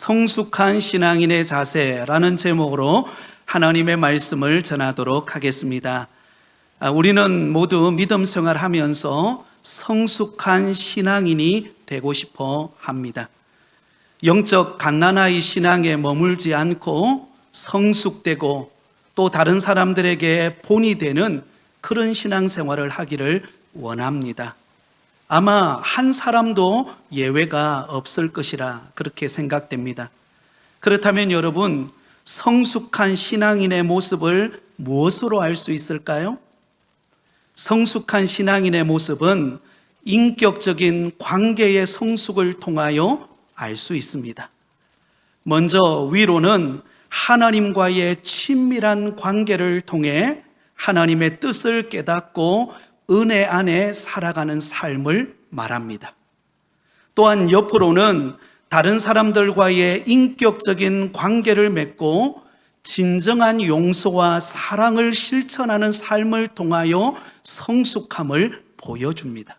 성숙한 신앙인의 자세라는 제목으로 하나님의 말씀을 전하도록 하겠습니다. 우리는 모두 믿음 생활하면서 성숙한 신앙인이 되고 싶어 합니다. 영적 갓난아이 신앙에 머물지 않고 성숙되고 또 다른 사람들에게 본이 되는 그런 신앙생활을 하기를 원합니다. 아마 한 사람도 예외가 없을 것이라 그렇게 생각됩니다. 그렇다면 여러분, 성숙한 신앙인의 모습을 무엇으로 알 수 있을까요? 성숙한 신앙인의 모습은 인격적인 관계의 성숙을 통하여 알 수 있습니다. 먼저 위로는 하나님과의 친밀한 관계를 통해 하나님의 뜻을 깨닫고 은혜 안에 살아가는 삶을 말합니다. 또한 옆으로는 다른 사람들과의 인격적인 관계를 맺고 진정한 용서와 사랑을 실천하는 삶을 통하여 성숙함을 보여줍니다.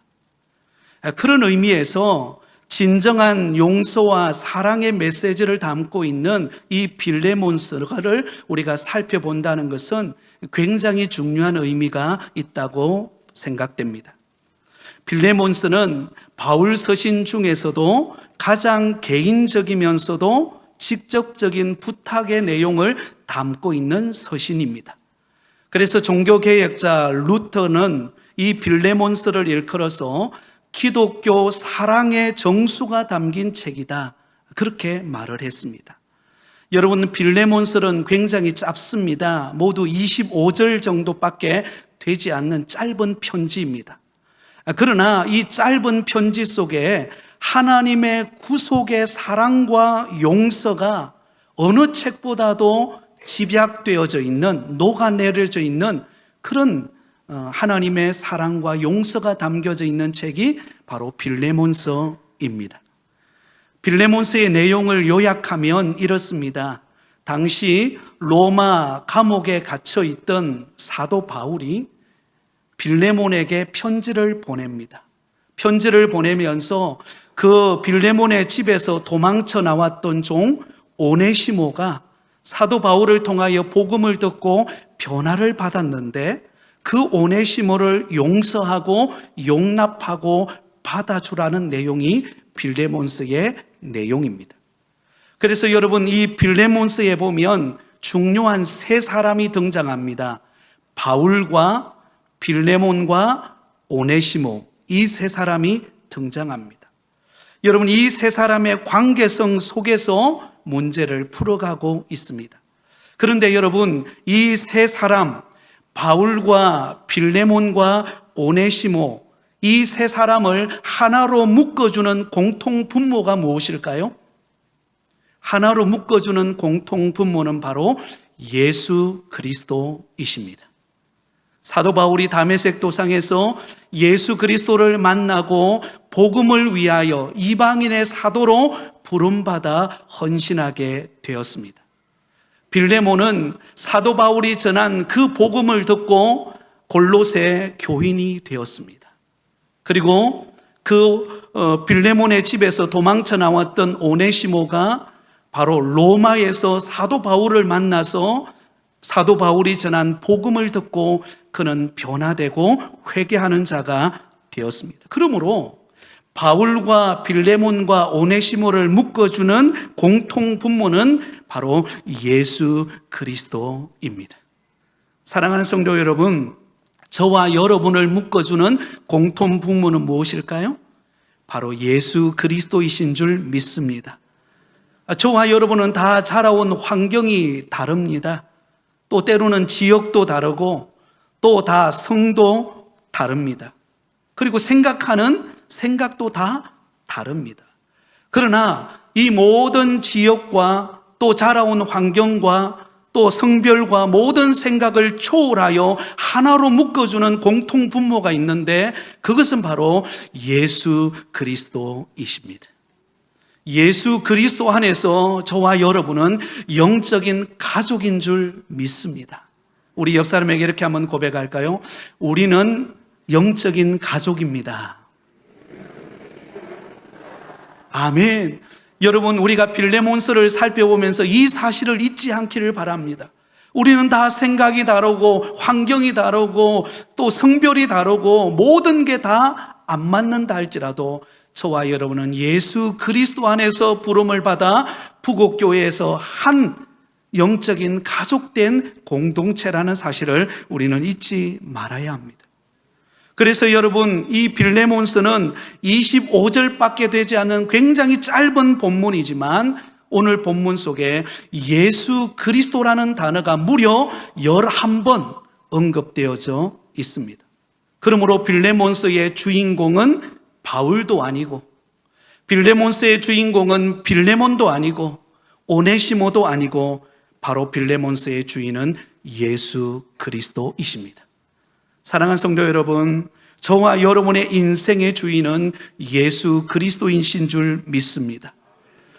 그런 의미에서 진정한 용서와 사랑의 메시지를 담고 있는 이 빌레몬서를 우리가 살펴본다는 것은 굉장히 중요한 의미가 있다고 생각됩니다. 빌레몬서는 바울 서신 중에서도 가장 개인적이면서도 직접적인 부탁의 내용을 담고 있는 서신입니다. 그래서 종교개혁자 루터는 이 빌레몬서를 일컬어서 기독교 사랑의 정수가 담긴 책이다, 그렇게 말을 했습니다. 여러분, 빌레몬서는 굉장히 짧습니다. 모두 25절 정도밖에 되지 않는 짧은 편지입니다. 그러나 이 짧은 편지 속에 하나님의 구속의 사랑과 용서가 어느 책보다도 집약되어져 있는, 녹아내려져 있는 그런 하나님의 사랑과 용서가 담겨져 있는 책이 바로 빌레몬서입니다. 빌레몬서의 내용을 요약하면 이렇습니다. 당시 로마 감옥에 갇혀 있던 사도 바울이 빌레몬에게 편지를 보냅니다. 편지를 보내면서 그 빌레몬의 집에서 도망쳐 나왔던 종 오네시모가 사도 바울을 통하여 복음을 듣고 변화를 받았는데 그 오네시모를 용서하고 용납하고 받아주라는 내용이 빌레몬서의 내용입니다. 그래서 여러분, 이 빌레몬서에 보면 중요한 세 사람이 등장합니다. 바울과 빌레몬과 오네시모, 이 세 사람이 등장합니다. 여러분, 이 세 사람의 관계성 속에서 문제를 풀어가고 있습니다. 그런데 여러분, 이 세 사람, 바울과 빌레몬과 오네시모, 이 세 사람을 하나로 묶어주는 공통 분모가 무엇일까요? 하나로 묶어주는 공통 분모는 바로 예수 그리스도이십니다. 사도 바울이 다메섹 도상에서 예수 그리스도를 만나고 복음을 위하여 이방인의 사도로 부름받아 헌신하게 되었습니다. 빌레몬은 사도 바울이 전한 그 복음을 듣고 골로새 교인이 되었습니다. 그리고 그 빌레몬의 집에서 도망쳐 나왔던 오네시모가 바로 로마에서 사도 바울을 만나서 사도 바울이 전한 복음을 듣고 그는 변화되고 회개하는 자가 되었습니다. 그러므로 바울과 빌레몬과 오네시모를 묶어주는 공통 분모는 바로 예수 그리스도입니다. 사랑하는 성도 여러분, 저와 여러분을 묶어주는 공통 분모는 무엇일까요? 바로 예수 그리스도이신 줄 믿습니다. 저와 여러분은 다 자라온 환경이 다릅니다. 또 때로는 지역도 다르고 또 다 성도 다릅니다. 그리고 생각하는 생각도 다 다릅니다. 그러나 이 모든 지역과 또 자라온 환경과 또 성별과 모든 생각을 초월하여 하나로 묶어주는 공통 분모가 있는데 그것은 바로 예수 그리스도이십니다. 예수 그리스도 안에서 저와 여러분은 영적인 가족인 줄 믿습니다. 우리 옆 사람에게 이렇게 한번 고백할까요? 우리는 영적인 가족입니다. 아멘. 여러분, 우리가 빌레몬서를 살펴보면서 이 사실을 잊지 않기를 바랍니다. 우리는 다 생각이 다르고 환경이 다르고 또 성별이 다르고 모든 게 다 안 맞는다 할지라도 저와 여러분은 예수 그리스도 안에서 부름을 받아 부곡교회에서 한 영적인 가족된 공동체라는 사실을 우리는 잊지 말아야 합니다. 그래서 여러분, 이 빌레몬서는 25절밖에 되지 않는 굉장히 짧은 본문이지만 오늘 본문 속에 예수 그리스도라는 단어가 무려 11번 언급되어져 있습니다. 그러므로 빌레몬서의 주인공은 바울도 아니고, 빌레몬서의 주인공은 빌레몬도 아니고, 오네시모도 아니고, 바로 빌레몬서의 주인은 예수 그리스도이십니다. 사랑하는 성도 여러분, 저와 여러분의 인생의 주인은 예수 그리스도이신 줄 믿습니다.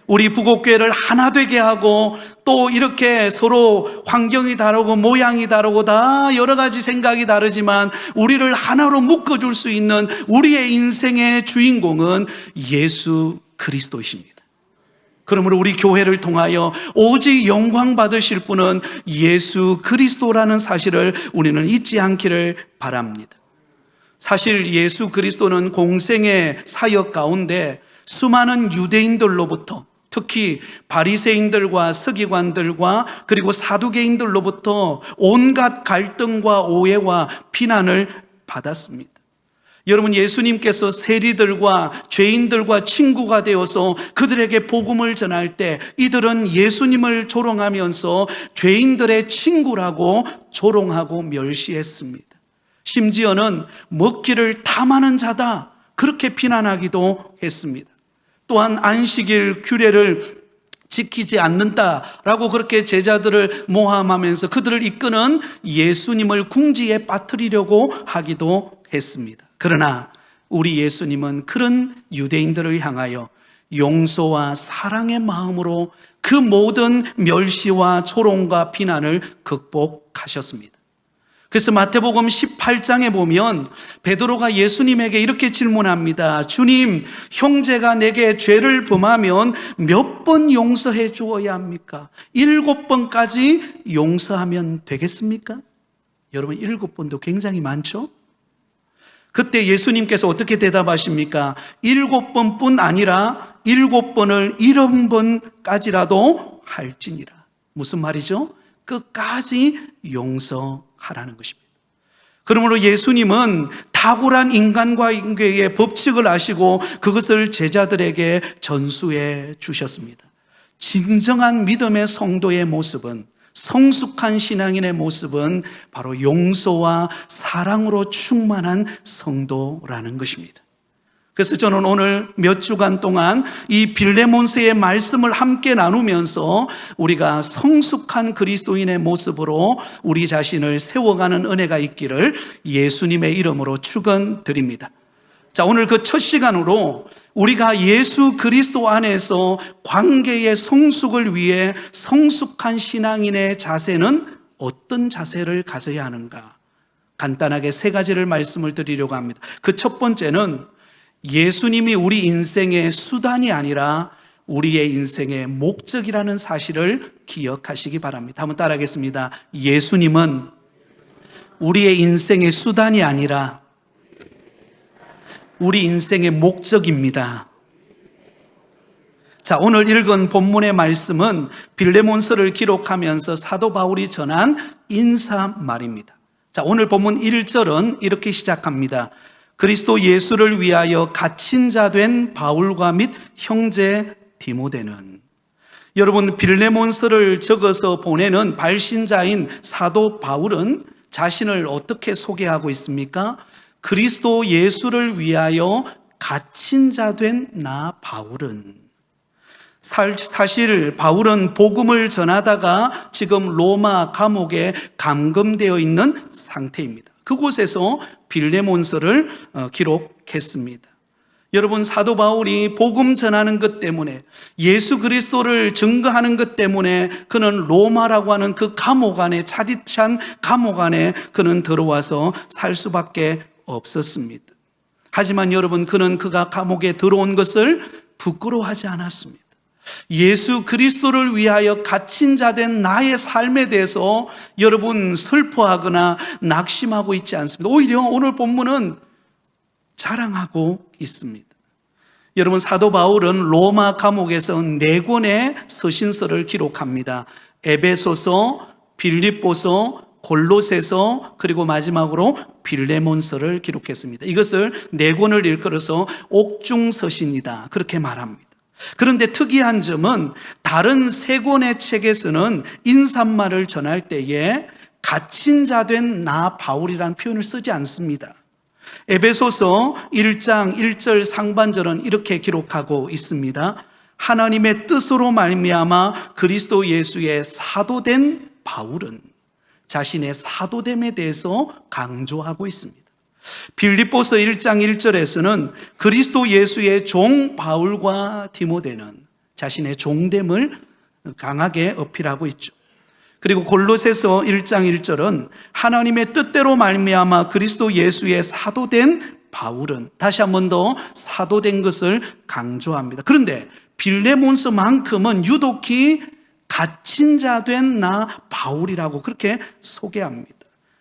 우리 부곡교회를 하나 되게 하고 또 이렇게 서로 환경이 다르고 모양이 다르고 다 여러 가지 생각이 다르지만 우리를 하나로 묶어줄 수 있는 우리의 인생의 주인공은 예수 그리스도이십니다. 그러므로 우리 교회를 통하여 오직 영광 받으실 분은 예수 그리스도라는 사실을 우리는 잊지 않기를 바랍니다. 사실 예수 그리스도는 공생의 사역 가운데 수많은 유대인들로부터, 특히 바리새인들과 서기관들과 그리고 사두개인들로부터 온갖 갈등과 오해와 비난을 받았습니다. 여러분, 예수님께서 세리들과 죄인들과 친구가 되어서 그들에게 복음을 전할 때 이들은 예수님을 조롱하면서 죄인들의 친구라고 조롱하고 멸시했습니다. 심지어는 먹기를 탐하는 자다, 그렇게 비난하기도 했습니다. 또한 안식일 규례를 지키지 않는다라고 그렇게 제자들을 모함하면서 그들을 이끄는 예수님을 궁지에 빠뜨리려고 하기도 했습니다. 그러나 우리 예수님은 그런 유대인들을 향하여 용서와 사랑의 마음으로 그 모든 멸시와 조롱과 비난을 극복하셨습니다. 그래서 마태복음 18장에 보면 베드로가 예수님에게 이렇게 질문합니다. 주님, 형제가 내게 죄를 범하면 몇 번 용서해 주어야 합니까? 7번까지 용서하면 되겠습니까? 여러분, 7번도 굉장히 많죠? 그때 예수님께서 어떻게 대답하십니까? 7번뿐 아니라 7번을 70번까지라도 할지니라. 무슨 말이죠? 끝까지 용서하라는 것입니다. 그러므로 예수님은 탁월한 인간관계의 법칙을 아시고 그것을 제자들에게 전수해 주셨습니다. 진정한 믿음의 성도의 모습은, 성숙한 신앙인의 모습은 바로 용서와 사랑으로 충만한 성도라는 것입니다. 그래서 저는 오늘 몇 주간 동안 이 빌레몬서의 말씀을 함께 나누면서 우리가 성숙한 그리스도인의 모습으로 우리 자신을 세워가는 은혜가 있기를 예수님의 이름으로 축원드립니다. 자, 오늘 그 첫 시간으로 우리가 예수 그리스도 안에서 관계의 성숙을 위해 성숙한 신앙인의 자세는 어떤 자세를 가져야 하는가? 간단하게 세 가지를 말씀을 드리려고 합니다. 그 첫 번째는 예수님이 우리 인생의 수단이 아니라 우리의 인생의 목적이라는 사실을 기억하시기 바랍니다. 한번 따라하겠습니다. 예수님은 우리의 인생의 수단이 아니라 우리 인생의 목적입니다. 자, 오늘 읽은 본문의 말씀은 빌레몬서를 기록하면서 사도 바울이 전한 인사말입니다. 자, 오늘 본문 1절은 이렇게 시작합니다. 그리스도 예수를 위하여 갇힌 자 된 바울과 및 형제 디모데는. 여러분, 빌레몬서를 적어서 보내는 발신자인 사도 바울은 자신을 어떻게 소개하고 있습니까? 그리스도 예수를 위하여 갇힌 자 된 나 바울은. 사실 바울은 복음을 전하다가 지금 로마 감옥에 감금되어 있는 상태입니다. 그곳에서 빌레몬서를 기록했습니다. 여러분, 사도 바울이 복음 전하는 것 때문에, 예수 그리스도를 증거하는 것 때문에 그는 로마라고 하는 그 감옥 안에, 차디찬 감옥 안에 그는 들어와서 살 수밖에 없었습니다. 하지만 여러분, 그는 그가 감옥에 들어온 것을 부끄러워하지 않았습니다. 예수 그리스도를 위하여 갇힌 자 된 나의 삶에 대해서 여러분 슬퍼하거나 낙심하고 있지 않습니다. 오히려 오늘 본문은 자랑하고 있습니다. 여러분, 사도 바울은 로마 감옥에서 4권의 서신서를 기록합니다. 에베소서, 빌립보서, 골로새서, 그리고 마지막으로 빌레몬서를 기록했습니다. 이것을 4권을 일컬어서 옥중서신이다, 그렇게 말합니다. 그런데 특이한 점은 다른 3권의 책에서는 인사말을 전할 때에 갇힌 자 된 나 바울이라는 표현을 쓰지 않습니다. 에베소서 1장 1절 상반절은 이렇게 기록하고 있습니다. 하나님의 뜻으로 말미암아 그리스도 예수의 사도된 바울은, 자신의 사도됨에 대해서 강조하고 있습니다. 빌립보서 1장 1절에서는 그리스도 예수의 종 바울과 디모데는 자신의 종됨을 강하게 어필하고 있죠. 그리고 골로새서 1장 1절은 하나님의 뜻대로 말미암아 그리스도 예수의 사도된 바울은, 다시 한 번 더 사도된 것을 강조합니다. 그런데 빌레몬서만큼은 유독히 갇힌 자 된 나 바울이라고 그렇게 소개합니다.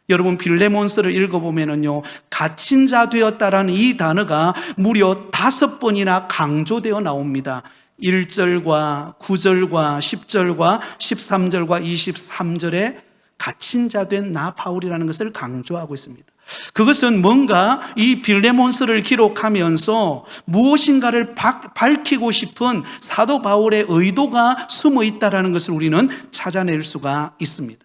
여러분, 빌레몬서를 읽어보면요, 갇힌 자 되었다라는 이 단어가 무려 5번이나 강조되어 나옵니다. 1절과 9절과 10절과 13절과 23절에 갇힌 자 된 나 바울이라는 것을 강조하고 있습니다. 그것은 뭔가 이 빌레몬서를 기록하면서 무엇인가를 밝히고 싶은 사도 바울의 의도가 숨어 있다는 것을 우리는 찾아낼 수가 있습니다.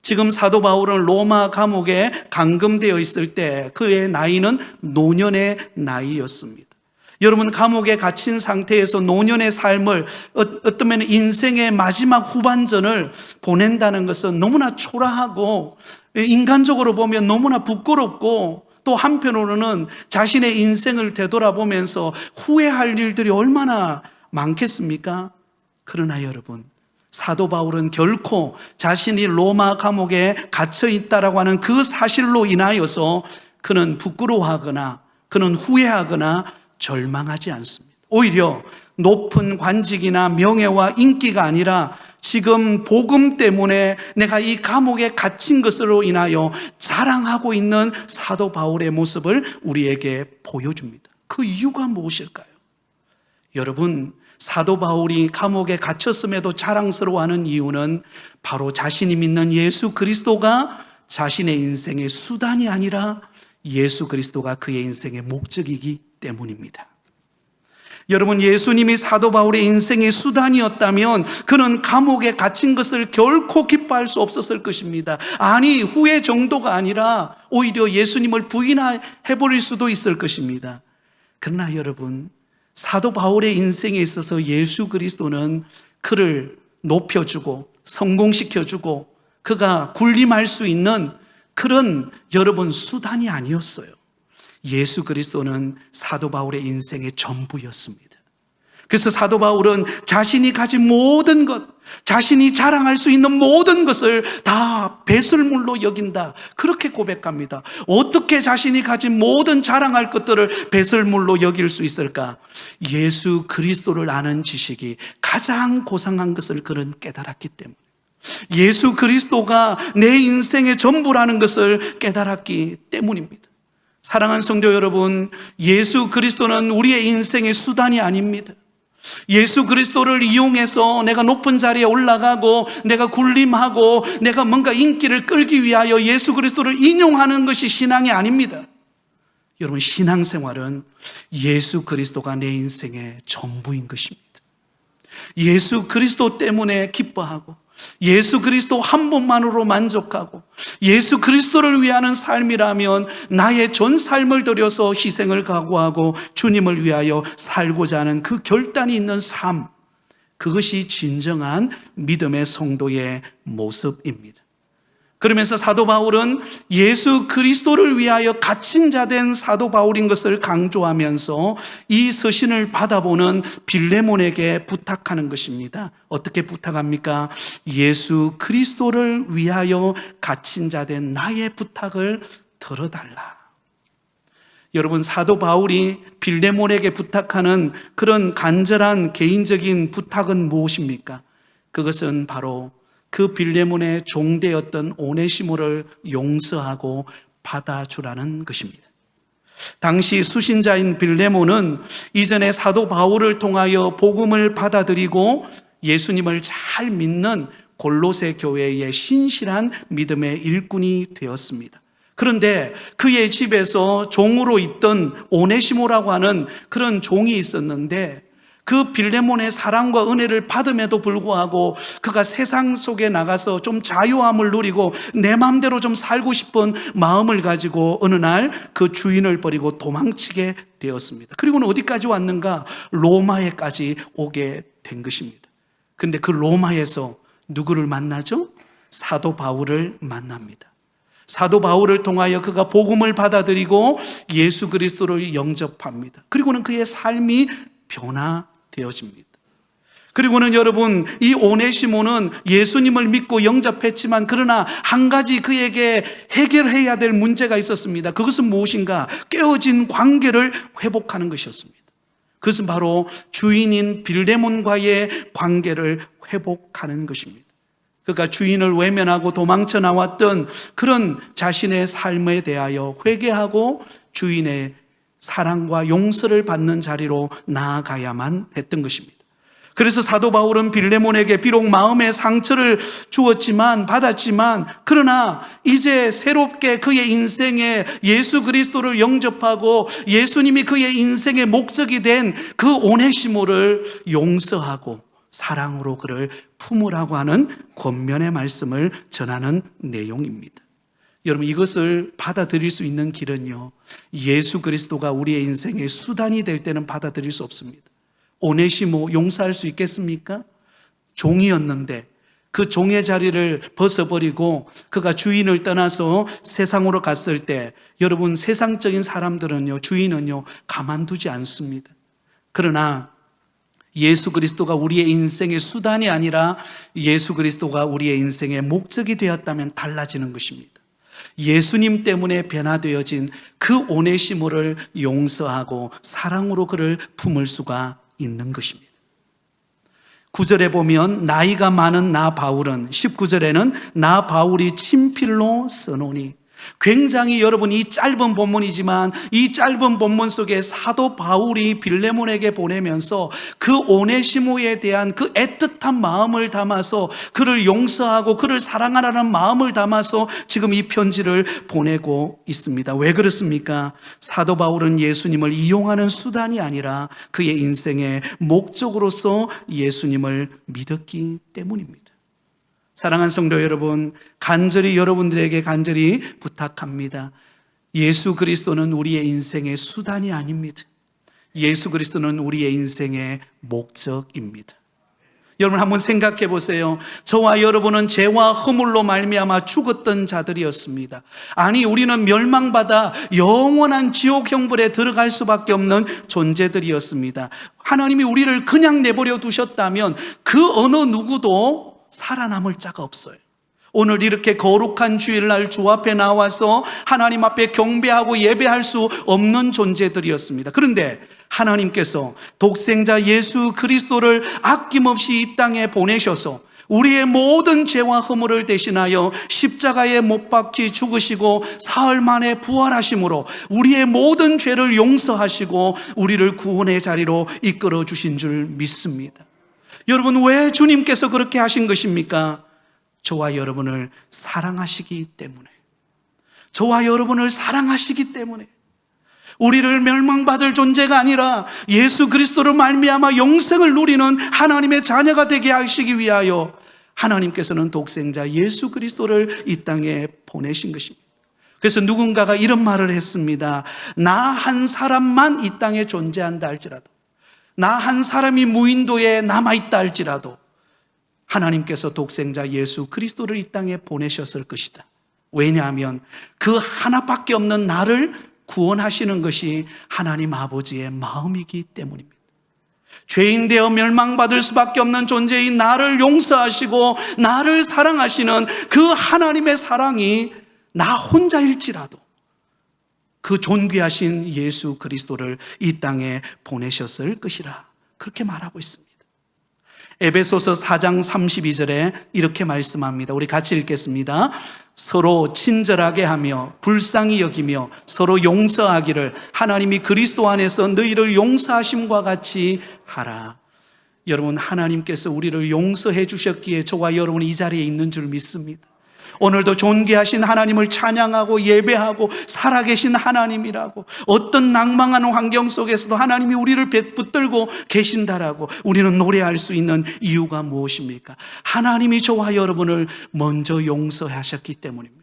지금 사도 바울은 로마 감옥에 감금되어 있을 때 그의 나이는 노년의 나이였습니다. 여러분, 감옥에 갇힌 상태에서 노년의 삶을, 어쩌면 인생의 마지막 후반전을 보낸다는 것은 너무나 초라하고 인간적으로 보면 너무나 부끄럽고, 또 한편으로는 자신의 인생을 되돌아보면서 후회할 일들이 얼마나 많겠습니까? 그러나 여러분, 사도 바울은 결코 자신이 로마 감옥에 갇혀 있다라고 하는 그 사실로 인하여서 그는 부끄러워하거나 그는 후회하거나 절망하지 않습니다. 오히려 높은 관직이나 명예와 인기가 아니라 지금 복음 때문에 내가 이 감옥에 갇힌 것으로 인하여 자랑하고 있는 사도 바울의 모습을 우리에게 보여줍니다. 그 이유가 무엇일까요? 여러분, 사도 바울이 감옥에 갇혔음에도 자랑스러워하는 이유는 바로 자신이 믿는 예수 그리스도가 자신의 인생의 수단이 아니라 예수 그리스도가 그의 인생의 목적이기 때문입니다. 여러분, 예수님이 사도 바울의 인생의 수단이었다면 그는 감옥에 갇힌 것을 결코 기뻐할 수 없었을 것입니다. 아니, 후회 정도가 아니라 오히려 예수님을 부인해버릴 수도 있을 것입니다. 그러나 여러분, 사도 바울의 인생에 있어서 예수 그리스도는 그를 높여주고 성공시켜주고 그가 군림할 수 있는 그런 여러분 수단이 아니었어요. 예수 그리스도는 사도 바울의 인생의 전부였습니다. 그래서 사도 바울은 자신이 가진 모든 것, 자신이 자랑할 수 있는 모든 것을 다 배설물로 여긴다, 그렇게 고백합니다. 어떻게 자신이 가진 모든 자랑할 것들을 배설물로 여길 수 있을까? 예수 그리스도를 아는 지식이 가장 고상한 것을 그는 깨달았기 때문에, 예수 그리스도가 내 인생의 전부라는 것을 깨달았기 때문입니다. 사랑하는 성도 여러분, 예수 그리스도는 우리의 인생의 수단이 아닙니다. 예수 그리스도를 이용해서 내가 높은 자리에 올라가고 내가 군림하고 내가 뭔가 인기를 끌기 위하여 예수 그리스도를 인용하는 것이 신앙이 아닙니다. 여러분, 신앙생활은 예수 그리스도가 내 인생의 전부인 것입니다. 예수 그리스도 때문에 기뻐하고 예수 그리스도 한 분만으로 만족하고 예수 그리스도를 위하는 삶이라면 나의 전 삶을 들여서 희생을 각오하고 주님을 위하여 살고자 하는 그 결단이 있는 삶, 그것이 진정한 믿음의 성도의 모습입니다. 그러면서 사도 바울은 예수 그리스도를 위하여 갇힌 자 된 사도 바울인 것을 강조하면서 이 서신을 받아보는 빌레몬에게 부탁하는 것입니다. 어떻게 부탁합니까? 예수 그리스도를 위하여 갇힌 자 된 나의 부탁을 들어달라. 여러분, 사도 바울이 빌레몬에게 부탁하는 그런 간절한 개인적인 부탁은 무엇입니까? 그것은 바로 그 빌레몬의 종되었던 오네시모를 용서하고 받아주라는 것입니다. 당시 수신자인 빌레몬은 이전에 사도 바울을 통하여 복음을 받아들이고 예수님을 잘 믿는 골로새 교회의 신실한 믿음의 일꾼이 되었습니다. 그런데 그의 집에서 종으로 있던 오네시모라고 하는 그런 종이 있었는데, 그 빌레몬의 사랑과 은혜를 받음에도 불구하고 그가 세상 속에 나가서 좀 자유함을 누리고 내 마음대로 좀 살고 싶은 마음을 가지고 어느 날 그 주인을 버리고 도망치게 되었습니다. 그리고는 어디까지 왔는가? 로마에까지 오게 된 것입니다. 근데 그 로마에서 누구를 만나죠? 사도 바울을 만납니다. 사도 바울을 통하여 그가 복음을 받아들이고 예수 그리스도를 영접합니다. 그리고는 그의 삶이 변화되어집니다. 그리고는 여러분, 이 오네시모는 예수님을 믿고 영접했지만 그러나 한 가지 그에게 해결해야 될 문제가 있었습니다. 그것은 무엇인가? 깨어진 관계를 회복하는 것이었습니다. 그것은 바로 주인인 빌레몬과의 관계를 회복하는 것입니다. 그가 주인을 외면하고 도망쳐 나왔던 그런 자신의 삶에 대하여 회개하고 주인의 사랑과 용서를 받는 자리로 나아가야만 했던 것입니다. 그래서 사도 바울은 빌레몬에게 비록 마음의 상처를 받았지만 그러나 이제 새롭게 그의 인생에 예수 그리스도를 영접하고 예수님이 그의 인생의 목적이 된 그 오네시모를 용서하고 사랑으로 그를 품으라고 하는 권면의 말씀을 전하는 내용입니다. 여러분, 이것을 받아들일 수 있는 길은요, 예수 그리스도가 우리의 인생의 수단이 될 때는 받아들일 수 없습니다. 오네시모 용서할 수 있겠습니까? 종이었는데 그 종의 자리를 벗어버리고 그가 주인을 떠나서 세상으로 갔을 때, 여러분, 세상적인 사람들은요, 주인은요, 가만두지 않습니다. 그러나 예수 그리스도가 우리의 인생의 수단이 아니라 예수 그리스도가 우리의 인생의 목적이 되었다면 달라지는 것입니다. 예수님 때문에 변화되어진 그 오네시모를 용서하고 사랑으로 그를 품을 수가 있는 것입니다. 9절에 보면 나이가 많은 나 바울은, 19절에는 나 바울이 친필로 써노니, 굉장히 여러분, 이 짧은 본문이지만 이 짧은 본문 속에 사도 바울이 빌레몬에게 보내면서 그 오네시모에 대한 그 애틋한 마음을 담아서 그를 용서하고 그를 사랑하라는 마음을 담아서 지금 이 편지를 보내고 있습니다. 왜 그렇습니까? 사도 바울은 예수님을 이용하는 수단이 아니라 그의 인생의 목적으로서 예수님을 믿었기 때문입니다. 사랑하는 성도 여러분, 여러분들에게 간절히 부탁합니다. 예수 그리스도는 우리의 인생의 수단이 아닙니다. 예수 그리스도는 우리의 인생의 목적입니다. 여러분, 한번 생각해 보세요. 저와 여러분은 죄와 허물로 말미암아 죽었던 자들이었습니다. 아니, 우리는 멸망받아 영원한 지옥 형벌에 들어갈 수밖에 없는 존재들이었습니다. 하나님이 우리를 그냥 내버려 두셨다면 그 어느 누구도 살아남을 자가 없어요. 오늘 이렇게 거룩한 주일날 주 앞에 나와서 하나님 앞에 경배하고 예배할 수 없는 존재들이었습니다. 그런데 하나님께서 독생자 예수 그리스도를 아낌없이 이 땅에 보내셔서 우리의 모든 죄와 허물을 대신하여 십자가에 못 박히 죽으시고 사흘 만에 부활하심으로 우리의 모든 죄를 용서하시고 우리를 구원의 자리로 이끌어 주신 줄 믿습니다. 여러분, 왜 주님께서 그렇게 하신 것입니까? 저와 여러분을 사랑하시기 때문에, 저와 여러분을 사랑하시기 때문에, 우리를 멸망받을 존재가 아니라 예수 그리스도로 말미암아 영생을 누리는 하나님의 자녀가 되게 하시기 위하여 하나님께서는 독생자 예수 그리스도를 이 땅에 보내신 것입니다. 그래서 누군가가 이런 말을 했습니다. 나 한 사람만 이 땅에 존재한다 할지라도, 나 한 사람이 무인도에 남아있다 할지라도 하나님께서 독생자 예수 그리스도를 이 땅에 보내셨을 것이다. 왜냐하면 그 하나밖에 없는 나를 구원하시는 것이 하나님 아버지의 마음이기 때문입니다. 죄인 되어 멸망받을 수밖에 없는 존재인 나를 용서하시고 나를 사랑하시는 그 하나님의 사랑이 나 혼자일지라도 그 존귀하신 예수 그리스도를 이 땅에 보내셨을 것이라 그렇게 말하고 있습니다. 에베소서 4장 32절에 이렇게 말씀합니다. 우리 같이 읽겠습니다. 서로 친절하게 하며 불쌍히 여기며 서로 용서하기를 하나님이 그리스도 안에서 너희를 용서하심과 같이 하라. 여러분, 하나님께서 우리를 용서해 주셨기에 저와 여러분이 이 자리에 있는 줄 믿습니다. 오늘도 존귀하신 하나님을 찬양하고 예배하고 살아계신 하나님이라고, 어떤 낭망한 환경 속에서도 하나님이 우리를 붙들고 계신다라고 우리는 노래할 수 있는 이유가 무엇입니까? 하나님이 저와 여러분을 먼저 용서하셨기 때문입니다.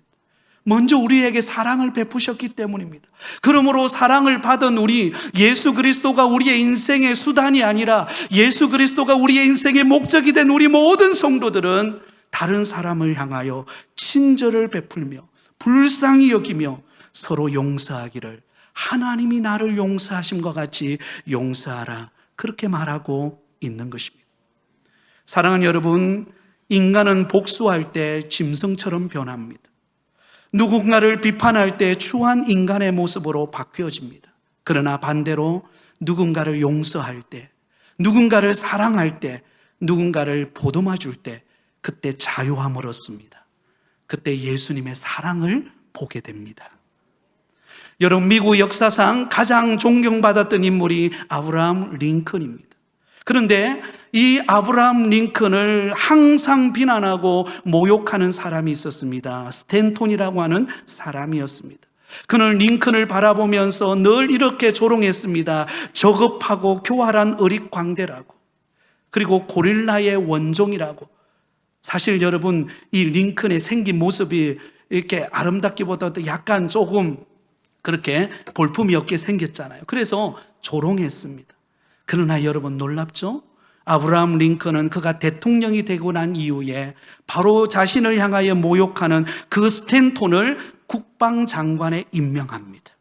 먼저 우리에게 사랑을 베푸셨기 때문입니다. 그러므로 사랑을 받은 우리, 예수 그리스도가 우리의 인생의 수단이 아니라 예수 그리스도가 우리의 인생의 목적이 된 우리 모든 성도들은 다른 사람을 향하여 친절을 베풀며 불쌍히 여기며 서로 용서하기를 하나님이 나를 용서하심과 같이 용서하라, 그렇게 말하고 있는 것입니다. 사랑하는 여러분, 인간은 복수할 때 짐승처럼 변합니다. 누군가를 비판할 때 추한 인간의 모습으로 바뀌어집니다. 그러나 반대로 누군가를 용서할 때, 누군가를 사랑할 때, 누군가를 보듬어 줄 때 그때 자유함을 얻습니다. 그때 예수님의 사랑을 보게 됩니다. 여러분, 미국 역사상 가장 존경받았던 인물이 아브라함 링컨입니다. 그런데 이 아브라함 링컨을 항상 비난하고 모욕하는 사람이 있었습니다. 스탠톤이라고 하는 사람이었습니다. 그는 링컨을 바라보면서 늘 이렇게 조롱했습니다. 저급하고 교활한 어릿광대라고, 그리고 고릴라의 원종이라고. 사실 여러분, 이 링컨의 생긴 모습이 이렇게 아름답기보다도 약간 조금 그렇게 볼품이 없게 생겼잖아요. 그래서 조롱했습니다. 그러나 여러분, 놀랍죠? 아브라함 링컨은 그가 대통령이 되고 난 이후에 바로 자신을 향하여 모욕하는 그 스탠톤을 국방장관에 임명합니다.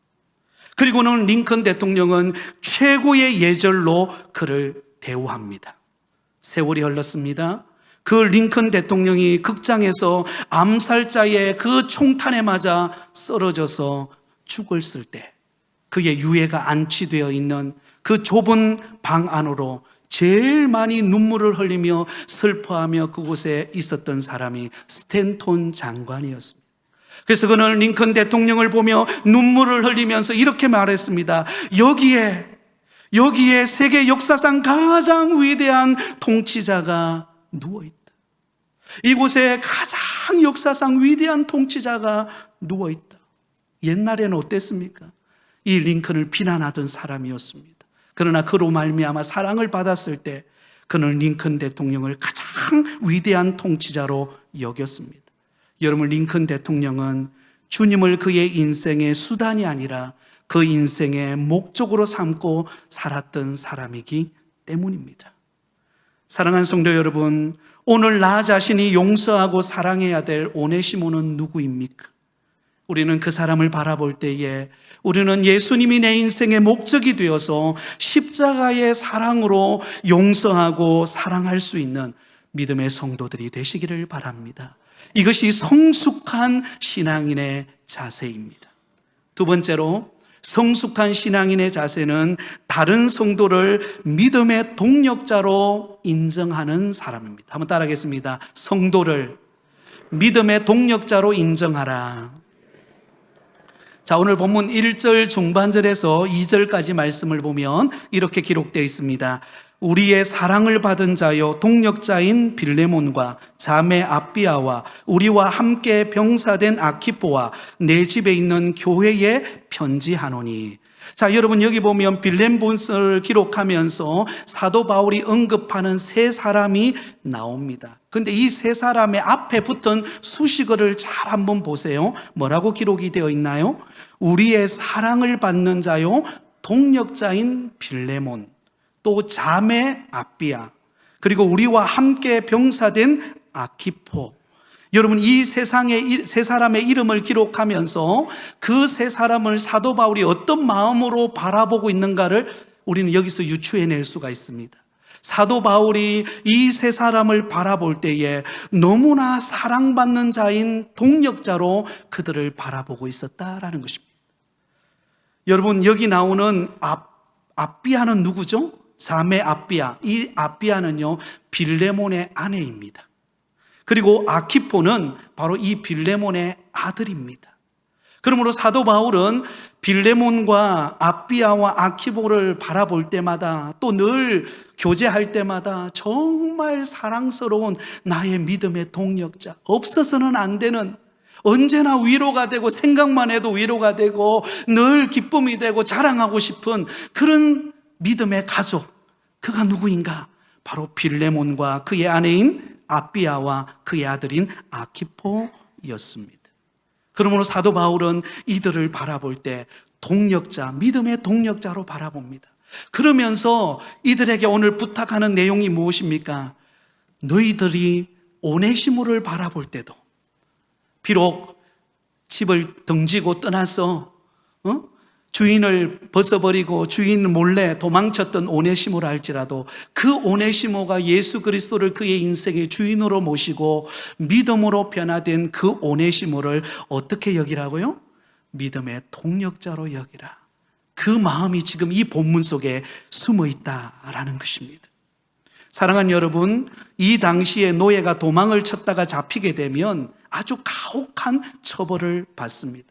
그리고는 링컨 대통령은 최고의 예절로 그를 대우합니다. 세월이 흘렀습니다. 그 링컨 대통령이 극장에서 암살자의 그 총탄에 맞아 쓰러져서 죽었을 때 그의 유해가 안치되어 있는 그 좁은 방 안으로 제일 많이 눈물을 흘리며 슬퍼하며 그곳에 있었던 사람이 스탠톤 장관이었습니다. 그래서 그는 링컨 대통령을 보며 눈물을 흘리면서 이렇게 말했습니다. 여기에 세계 역사상 가장 위대한 통치자가 누워있다. 이곳에 가장 역사상 위대한 통치자가 누워있다. 옛날에는 어땠습니까? 이 링컨을 비난하던 사람이었습니다. 그러나 그로 말미암아 사랑을 받았을 때 그는 링컨 대통령을 가장 위대한 통치자로 여겼습니다. 여러분, 링컨 대통령은 주님을 그의 인생의 수단이 아니라 그 인생의 목적으로 삼고 살았던 사람이기 때문입니다. 사랑하는 성도 여러분, 오늘 나 자신이 용서하고 사랑해야 될 오네시모는 누구입니까? 우리는 그 사람을 바라볼 때에 우리는 예수님이 내 인생의 목적이 되어서 십자가의 사랑으로 용서하고 사랑할 수 있는 믿음의 성도들이 되시기를 바랍니다. 이것이 성숙한 신앙인의 자세입니다. 두 번째로, 성숙한 신앙인의 자세는 다른 성도를 믿음의 동력자로 인정하는 사람입니다. 한번 따라하겠습니다. 성도를 믿음의 동력자로 인정하라. 자, 오늘 본문 1절 중반절에서 2절까지 말씀을 보면 이렇게 기록되어 있습니다. 우리의 사랑을 받은 자여 동력자인 빌레몬과 자매 아비아와 우리와 함께 병사된 아키포와 내 집에 있는 교회에 편지하노니. 자, 여러분, 여기 보면 빌레몬서를 기록하면서 사도 바울이 언급하는 세 사람이 나옵니다. 근데 이 세 사람의 앞에 붙은 수식어를 잘 한번 보세요. 뭐라고 기록이 되어 있나요? 우리의 사랑을 받는 자요 동력자인 빌레몬, 또 자매 아비아, 그리고 우리와 함께 병사된 아키포. 여러분, 이 세상의 세 사람의 이름을 기록하면서 그 세 사람을 사도 바울이 어떤 마음으로 바라보고 있는가를 우리는 여기서 유추해낼 수가 있습니다. 사도 바울이 이 세 사람을 바라볼 때에 너무나 사랑받는 자인 동력자로 그들을 바라보고 있었다라는 것입니다. 여러분, 여기 나오는 아비아는 누구죠? 자매 아비아. 이 아비아는요, 빌레몬의 아내입니다. 그리고 아키포는 바로 이 빌레몬의 아들입니다. 그러므로 사도 바울은 빌레몬과 아비아와 아키포를 바라볼 때마다, 또 늘 교제할 때마다 정말 사랑스러운 나의 믿음의 동력자, 없어서는 안 되는, 언제나 위로가 되고 생각만 해도 위로가 되고 늘 기쁨이 되고 자랑하고 싶은 그런 믿음의 가족, 그가 누구인가? 바로 빌레몬과 그의 아내인 아비아와 그의 아들인 아키포였습니다. 그러므로 사도 바울은 이들을 바라볼 때 동력자, 믿음의 동력자로 바라봅니다. 그러면서 이들에게 오늘 부탁하는 내용이 무엇입니까? 너희들이 오네시모를 바라볼 때도, 비록 집을 등지고 떠나서 주인을 벗어버리고 주인 몰래 도망쳤던 오네시모라 할지라도, 그 오네시모가 예수 그리스도를 그의 인생의 주인으로 모시고 믿음으로 변화된 그 오네시모를 어떻게 여기라고요? 믿음의 동력자로 여기라. 그 마음이 지금 이 본문 속에 숨어 있다라는 것입니다. 사랑하는 여러분, 이 당시에 노예가 도망을 쳤다가 잡히게 되면 아주 가혹한 처벌을 받습니다.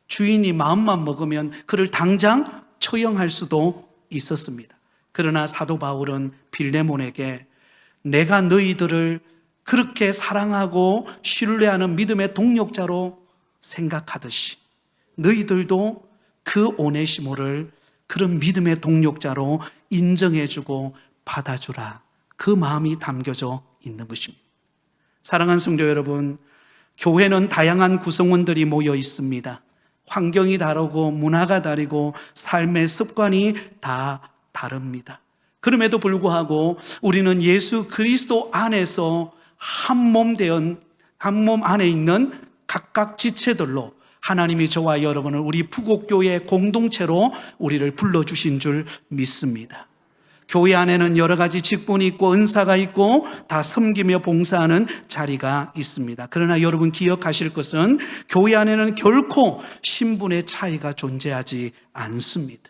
주인이 마음만 먹으면 그를 당장 처형할 수도 있었습니다. 그러나 사도 바울은 빌레몬에게 내가 너희들을 그렇게 사랑하고 신뢰하는 믿음의 동력자로 생각하듯이 너희들도 그 오네시모를 그런 믿음의 동력자로 인정해주고 받아주라. 그 마음이 담겨져 있는 것입니다. 사랑하는 성도 여러분, 교회는 다양한 구성원들이 모여 있습니다. 환경이 다르고 문화가 다르고 삶의 습관이 다 다릅니다. 그럼에도 불구하고 우리는 예수 그리스도 안에서 한 몸 안에 있는 각각 지체들로 하나님이 저와 여러분을 우리 부곡교회 공동체로 우리를 불러주신 줄 믿습니다. 교회 안에는 여러 가지 직분이 있고 은사가 있고 다 섬기며 봉사하는 자리가 있습니다. 그러나 여러분 기억하실 것은 교회 안에는 결코 신분의 차이가 존재하지 않습니다.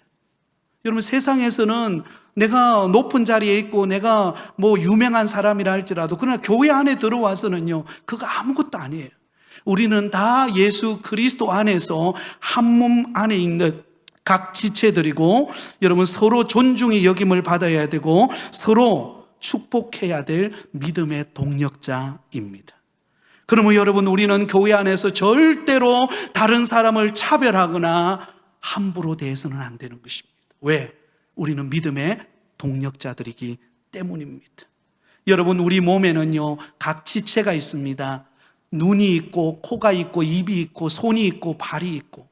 여러분, 세상에서는 내가 높은 자리에 있고 내가 유명한 사람이라 할지라도, 그러나 교회 안에 들어와서는요, 그거 아무것도 아니에요. 우리는 다 예수 그리스도 안에서 한 몸 안에 있는 각 지체들이고, 여러분 서로 존중의 여김을 받아야 되고 서로 축복해야 될 믿음의 동력자입니다. 그러면 여러분, 우리는 교회 안에서 절대로 다른 사람을 차별하거나 함부로 대해서는 안 되는 것입니다. 왜? 우리는 믿음의 동력자들이기 때문입니다. 여러분, 우리 몸에는요 각 지체가 있습니다. 눈이 있고 코가 있고 입이 있고 손이 있고 발이 있고,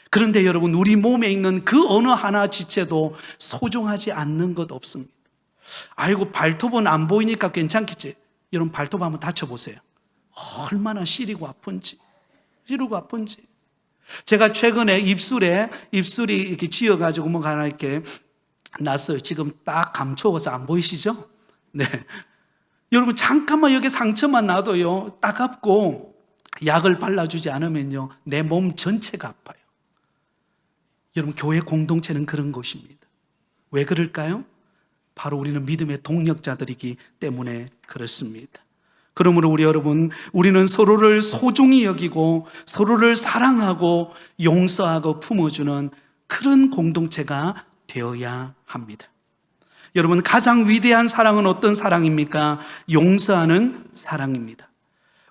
그런데 여러분, 우리 몸에 있는 그 어느 하나 지체도 소중하지 않는 것 없습니다. 아이고, 발톱은 안 보이니까 괜찮겠지. 여러분, 발톱 한번 다쳐보세요. 얼마나 시리고 아픈지. 제가 최근에 입술이 이렇게 지어가지고 뭔가 하나 이렇게 났어요. 지금 딱 감춰서 안 보이시죠? 네. 여러분, 잠깐만 여기 상처만 나도요 따갑고 약을 발라주지 않으면요 내 몸 전체가 아파요. 여러분, 교회 공동체는 그런 곳입니다. 왜 그럴까요? 바로 우리는 믿음의 동력자들이기 때문에 그렇습니다. 그러므로 우리는 서로를 소중히 여기고 서로를 사랑하고 용서하고 품어주는 그런 공동체가 되어야 합니다. 여러분, 가장 위대한 사랑은 어떤 사랑입니까? 용서하는 사랑입니다.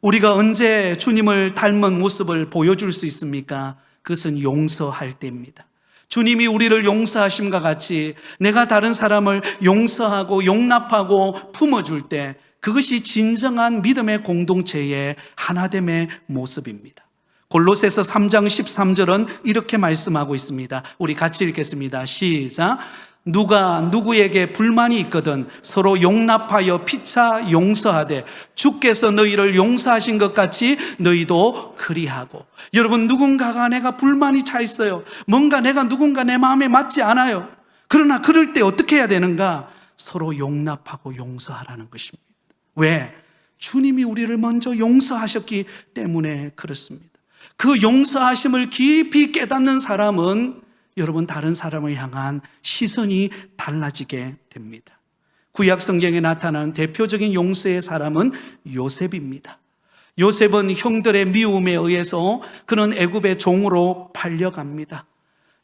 우리가 언제 주님을 닮은 모습을 보여줄 수 있습니까? 그것은 용서할 때입니다. 주님이 우리를 용서하심과 같이 내가 다른 사람을 용서하고 용납하고 품어줄 때, 그것이 진정한 믿음의 공동체의 하나됨의 모습입니다. 골로새서 3장 13절은 이렇게 말씀하고 있습니다. 우리 같이 읽겠습니다. 시작. 누가 누구에게 불만이 있거든 서로 용납하여 피차 용서하되 주께서 너희를 용서하신 것 같이 너희도 그리하고. 여러분, 누군가가 내가 불만이 차 있어요. 뭔가 누군가 내 마음에 맞지 않아요. 그러나 그럴 때 어떻게 해야 되는가? 서로 용납하고 용서하라는 것입니다. 왜? 주님이 우리를 먼저 용서하셨기 때문에 그렇습니다. 그 용서하심을 깊이 깨닫는 사람은 여러분 다른 사람을 향한 시선이 달라지게 됩니다. 구약 성경에 나타나는 대표적인 용서의 사람은 요셉입니다. 요셉은 형들의 미움에 의해서 그는 애굽의 종으로 팔려갑니다.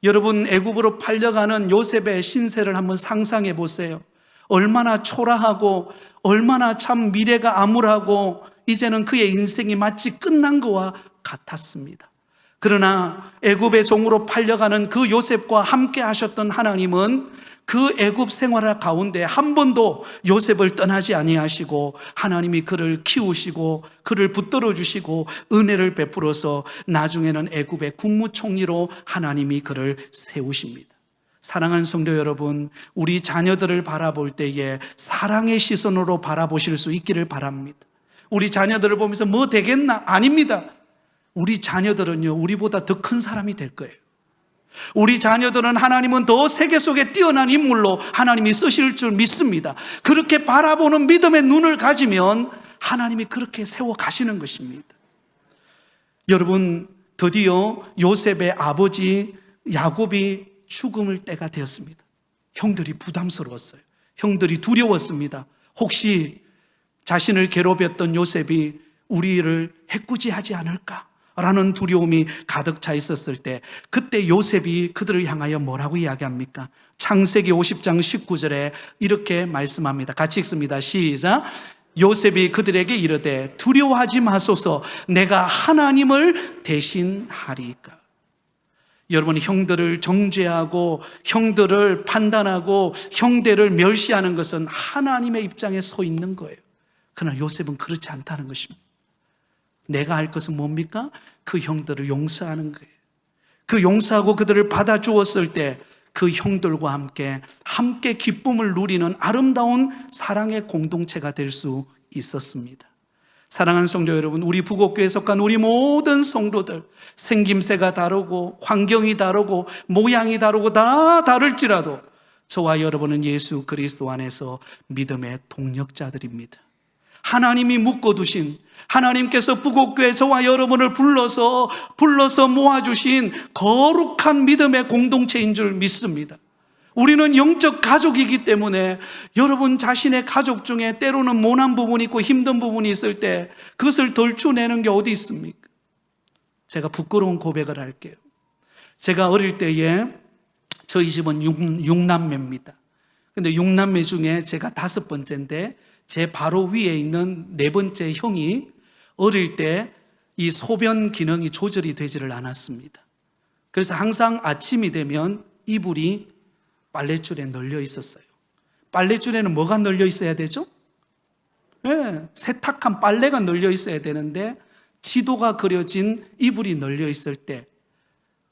여러분, 애굽으로 팔려가는 요셉의 신세를 한번 상상해 보세요. 얼마나 초라하고 얼마나 참 미래가 암울하고 이제는 그의 인생이 마치 끝난 것과 같았습니다. 그러나 애굽의 종으로 팔려가는 그 요셉과 함께 하셨던 하나님은 그 애굽 생활 가운데 한 번도 요셉을 떠나지 아니하시고 하나님이 그를 키우시고 그를 붙들어 주시고 은혜를 베풀어서 나중에는 애굽의 국무총리로 하나님이 그를 세우십니다. 사랑하는 성도 여러분, 우리 자녀들을 바라볼 때에 사랑의 시선으로 바라보실 수 있기를 바랍니다. 우리 자녀들을 보면서 뭐 되겠나? 아닙니다. 우리 자녀들은요, 우리보다 더 큰 사람이 될 거예요. 우리 자녀들은 하나님은 더 세계 속에 뛰어난 인물로 하나님이 쓰실 줄 믿습니다. 그렇게 바라보는 믿음의 눈을 가지면 하나님이 그렇게 세워 가시는 것입니다. 여러분, 드디어 요셉의 아버지 야곱이 죽음을 때가 되었습니다. 형들이 부담스러웠어요. 형들이 두려웠습니다. 혹시 자신을 괴롭혔던 요셉이 우리를 해꾸지하지 않을까? 라는 두려움이 가득 차 있었을 때 그때 요셉이 그들을 향하여 뭐라고 이야기합니까? 창세기 50장 19절에 이렇게 말씀합니다. 같이 읽습니다. 시작. 요셉이 그들에게 이르되 두려워하지 마소서, 내가 하나님을 대신하리까. 여러분, 형들을 정죄하고 형들을 판단하고 형들을 멸시하는 것은 하나님의 입장에 서 있는 거예요. 그러나 요셉은 그렇지 않다는 것입니다. 내가 할 것은 뭡니까? 그 형들을 용서하는 거예요. 그 용서하고 그들을 받아주었을 때 그 형들과 함께 기쁨을 누리는 아름다운 사랑의 공동체가 될 수 있었습니다. 사랑하는 성도 여러분, 우리 부곡교에 속한 우리 모든 성도들, 생김새가 다르고 환경이 다르고 모양이 다르고 다 다를지라도 저와 여러분은 예수 그리스도 안에서 믿음의 동력자들입니다. 하나님이 묶어두신, 하나님께서 부곡교회 저와 여러분을 불러서 모아주신 거룩한 믿음의 공동체인 줄 믿습니다. 우리는 영적 가족이기 때문에 여러분 자신의 가족 중에 때로는 모난 부분이 있고 힘든 부분이 있을 때 그것을 덜쳐내는 게 어디 있습니까? 제가 부끄러운 고백을 할게요. 제가 어릴 때에 저희 집은 6남매입니다. 근데 6남매 중에 제가 5번째인데 제 바로 위에 있는 4번째 형이 어릴 때 이 소변 기능이 조절이 되지를 않았습니다. 그래서 항상 아침이 되면 이불이 빨랫줄에 널려 있었어요. 빨랫줄에는 뭐가 널려 있어야 되죠? 네, 세탁한 빨래가 널려 있어야 되는데 지도가 그려진 이불이 널려 있을 때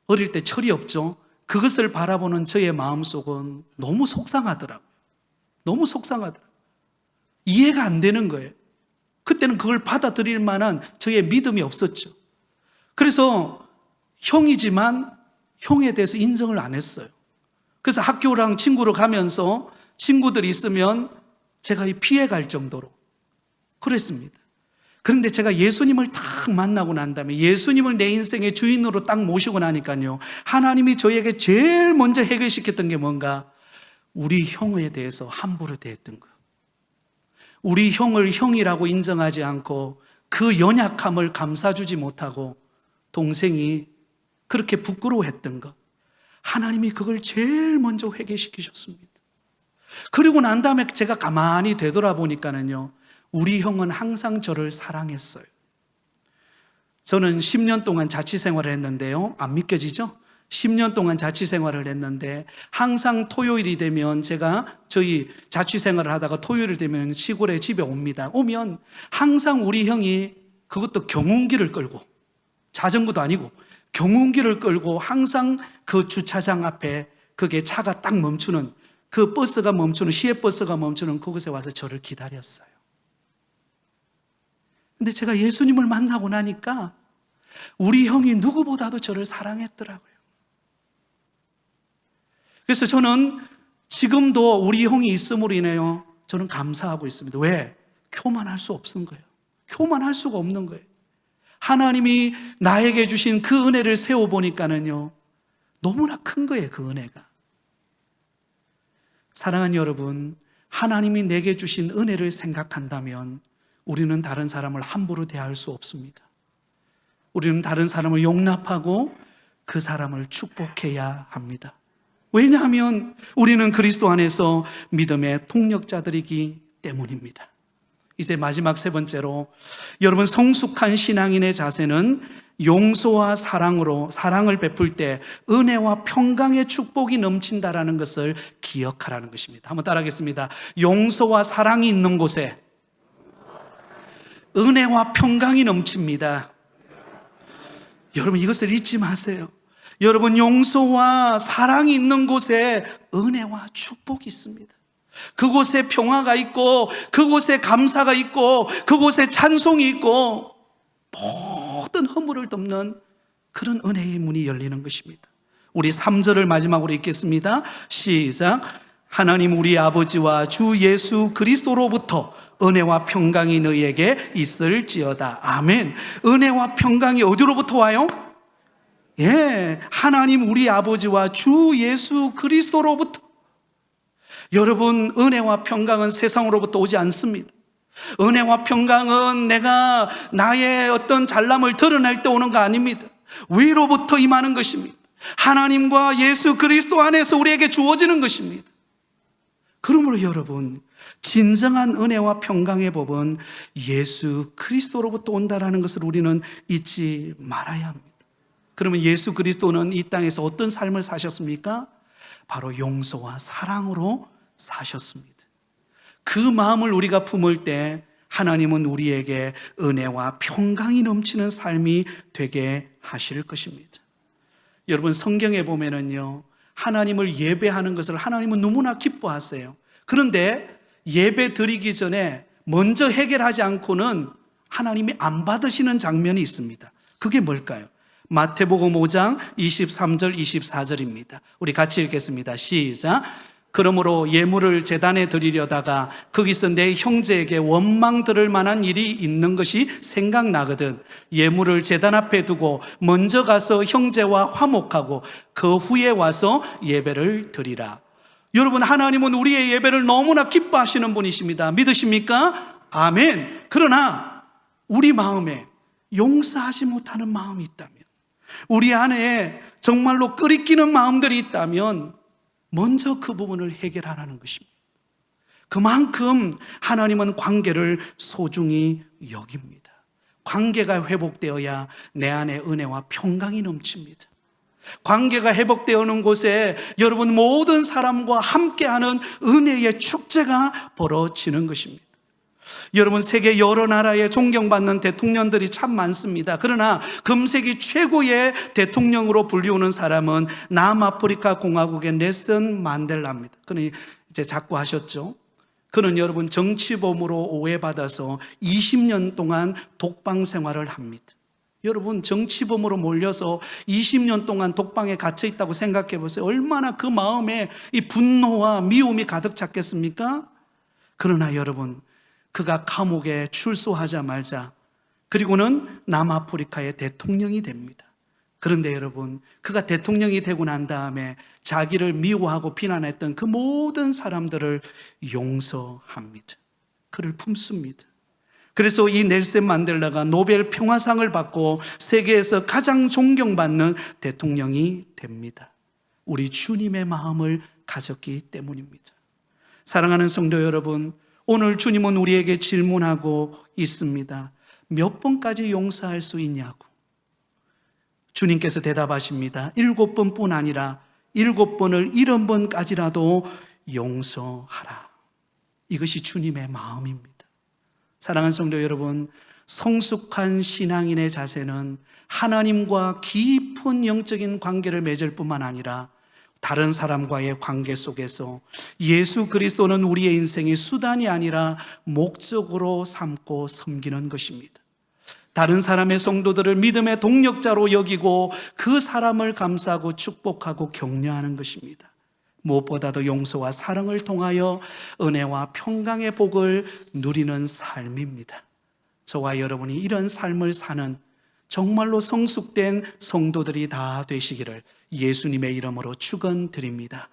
어릴 때 철이 없죠. 그것을 바라보는 저의 마음속은 너무 속상하더라고요. 너무 속상하더라고요. 이해가 안 되는 거예요. 그때는 그걸 받아들일 만한 저의 믿음이 없었죠. 그래서 형이지만 형에 대해서 인정을 안 했어요. 그래서 학교랑 친구로 가면서 친구들이 있으면 제가 피해갈 정도로 그랬습니다. 그런데 제가 예수님을 딱 만나고 난 다음에 예수님을 내 인생의 주인으로 딱 모시고 나니까요, 하나님이 저에게 제일 먼저 해결시켰던 게 뭔가, 우리 형에 대해서 함부로 대했던 거예요. 우리 형을 형이라고 인정하지 않고 그 연약함을 감싸주지 못하고 동생이 그렇게 부끄러워했던 것, 하나님이 그걸 제일 먼저 회개시키셨습니다. 그리고 난 다음에 제가 가만히 되돌아보니까는요, 우리 형은 항상 저를 사랑했어요. 저는 10년 동안 자취생활을 했는데요, 안 믿겨지죠? 10년 동안 자취생활을 했는데 항상 토요일이 되면 제가 저희 자취생활을 하다가 토요일 되면 시골에 집에 옵니다. 오면 항상 우리 형이 그것도 경운기를 끌고, 자전거도 아니고 경운기를 끌고 항상 그 주차장 앞에 그게 차가 딱 멈추는, 그 버스가 멈추는, 시외버스가 멈추는 그곳에 와서 저를 기다렸어요. 근데 제가 예수님을 만나고 나니까 우리 형이 누구보다도 저를 사랑했더라고요. 그래서 저는 지금도 우리 형이 있음으로 인해요, 저는 감사하고 있습니다. 왜? 교만할 수 없는 거예요. 교만할 수가 없는 거예요. 하나님이 나에게 주신 그 은혜를 세워보니까는요, 너무나 큰 거예요, 그 은혜가. 사랑하는 여러분, 하나님이 내게 주신 은혜를 생각한다면 우리는 다른 사람을 함부로 대할 수 없습니다. 우리는 다른 사람을 용납하고 그 사람을 축복해야 합니다. 왜냐하면 우리는 그리스도 안에서 믿음의 동력자들이기 때문입니다. 이제 마지막 세 번째로, 여러분, 성숙한 신앙인의 자세는 용서와 사랑으로 사랑을 베풀 때 은혜와 평강의 축복이 넘친다라는 것을 기억하라는 것입니다. 한번 따라하겠습니다. 용서와 사랑이 있는 곳에 은혜와 평강이 넘칩니다. 여러분, 이것을 잊지 마세요. 여러분, 용서와 사랑이 있는 곳에 은혜와 축복이 있습니다. 그곳에 평화가 있고, 그곳에 감사가 있고, 그곳에 찬송이 있고, 모든 허물을 덮는 그런 은혜의 문이 열리는 것입니다. 우리 3절을 마지막으로 읽겠습니다. 시작. 하나님 우리 아버지와 주 예수 그리스도로부터 은혜와 평강이 너희에게 있을지어다. 아멘. 은혜와 평강이 어디로부터 와요? 하나님 우리 아버지와 주 예수 그리스도로부터. 여러분, 은혜와 평강은 세상으로부터 오지 않습니다. 은혜와 평강은 내가 나의 어떤 잘남을 드러낼 때 오는 거 아닙니다. 위로부터 임하는 것입니다. 하나님과 예수 그리스도 안에서 우리에게 주어지는 것입니다. 그러므로 여러분, 진정한 은혜와 평강의 법은 예수 그리스도로부터 온다라는 것을 우리는 잊지 말아야 합니다. 그러면 예수 그리스도는 이 땅에서 어떤 삶을 사셨습니까? 바로 용서와 사랑으로 사셨습니다. 그 마음을 우리가 품을 때 하나님은 우리에게 은혜와 평강이 넘치는 삶이 되게 하실 것입니다. 여러분, 성경에 보면은요, 하나님을 예배하는 것을 하나님은 너무나 기뻐하세요. 그런데 예배 드리기 전에 먼저 해결하지 않고는 하나님이 안 받으시는 장면이 있습니다. 그게 뭘까요? 마태복음 5장 23절 24절입니다. 우리 같이 읽겠습니다. 시작. 그러므로 예물을 제단에 드리려다가 거기서 내 형제에게 원망 들을 만한 일이 있는 것이 생각나거든 예물을 제단 앞에 두고 먼저 가서 형제와 화목하고 그 후에 와서 예배를 드리라. 여러분, 하나님은 우리의 예배를 너무나 기뻐하시는 분이십니다. 믿으십니까? 아멘. 그러나 우리 마음에 용서하지 못하는 마음이 있다면, 우리 안에 정말로 끓이끼는 마음들이 있다면 먼저 그 부분을 해결하라는 것입니다. 그만큼 하나님은 관계를 소중히 여깁니다. 관계가 회복되어야 내 안에 은혜와 평강이 넘칩니다. 관계가 회복되어오는 곳에 여러분, 모든 사람과 함께하는 은혜의 축제가 벌어지는 것입니다. 여러분, 세계 여러 나라에 존경받는 대통령들이 참 많습니다. 그러나 금세기 최고의 대통령으로 불리우는 사람은 남아프리카 공화국의 넬슨 만델라입니다. 그는 이제 자꾸 하셨죠. 그는 여러분, 정치범으로 오해받아서 20년 동안 독방 생활을 합니다. 여러분, 정치범으로 몰려서 20년 동안 독방에 갇혀 있다고 생각해 보세요. 얼마나 그 마음에 이 분노와 미움이 가득 찼겠습니까? 그러나 여러분, 그가 감옥에 출소하자마자 그리고는 남아프리카의 대통령이 됩니다. 그런데 여러분, 그가 대통령이 되고 난 다음에 자기를 미워하고 비난했던 그 모든 사람들을 용서합니다. 그를 품습니다. 그래서 이 넬슨 만델라가 노벨 평화상을 받고 세계에서 가장 존경받는 대통령이 됩니다. 우리 주님의 마음을 가졌기 때문입니다. 사랑하는 성도 여러분, 오늘 주님은 우리에게 질문하고 있습니다. 몇 번까지 용서할 수 있냐고. 주님께서 대답하십니다. 7번뿐 아니라 7번을 70번까지라도 용서하라. 이것이 주님의 마음입니다. 사랑하는 성도 여러분, 성숙한 신앙인의 자세는 하나님과 깊은 영적인 관계를 맺을 뿐만 아니라 다른 사람과의 관계 속에서 예수 그리스도는 우리의 인생의 수단이 아니라 목적으로 삼고 섬기는 것입니다. 다른 사람의 성도들을 믿음의 동력자로 여기고 그 사람을 감싸고 축복하고 격려하는 것입니다. 무엇보다도 용서와 사랑을 통하여 은혜와 평강의 복을 누리는 삶입니다. 저와 여러분이 이런 삶을 사는 정말로 성숙된 성도들이 다 되시기를 예수님의 이름으로 축원드립니다.